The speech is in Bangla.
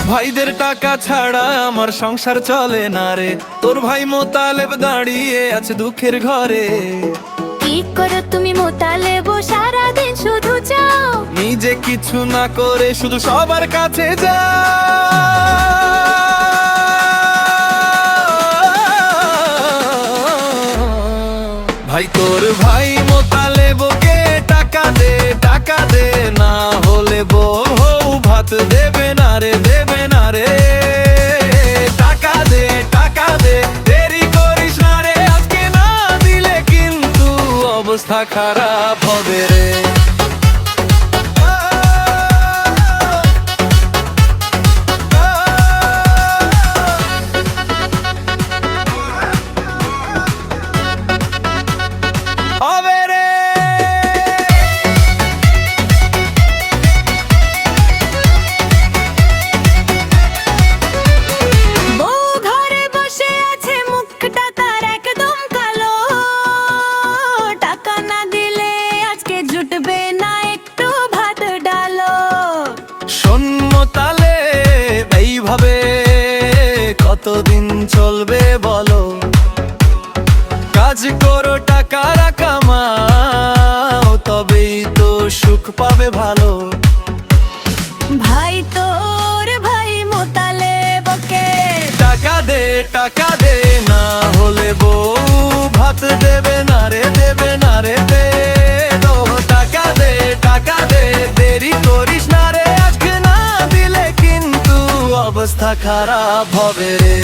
ভাইদের টাকা ছাড়া আমার সংসার চলে না রে। তোর ভাই মোতালেব দাঁড়িয়ে আছে দুঃখের ঘরে। কি করো তুমি মোতালেব, সারাদিন শুধু চাও নিজে কিছু না করে শুধু সবার কাছে যা। ভাই তোর ভাই মোতালেবকে টাকা দে, টাকা দে, না হলে বউ ভাত দেবে না রে, দেবে না রে। টাকা দে, টাকা দে, দেরি করিস না রে, আজকে না দিলে কিন্তু অবস্থা খারাপ হবে রে। এইভাবে কতদিন চলবে বলো? কাজ করো, টাকা কামাও, তবেই তো সুখ পাবে ভালো। ভাই তোর ভাই মোতালেবকে টাকা দে, টাকা দে, না হলে বউ ভাত দেবে না রে, দেবে না রে। দে টাকা দে, টাকা দে, দেরি করিস না রে, আজকে না দিলে কিন্তু অবস্থা খারাপ হবে রে।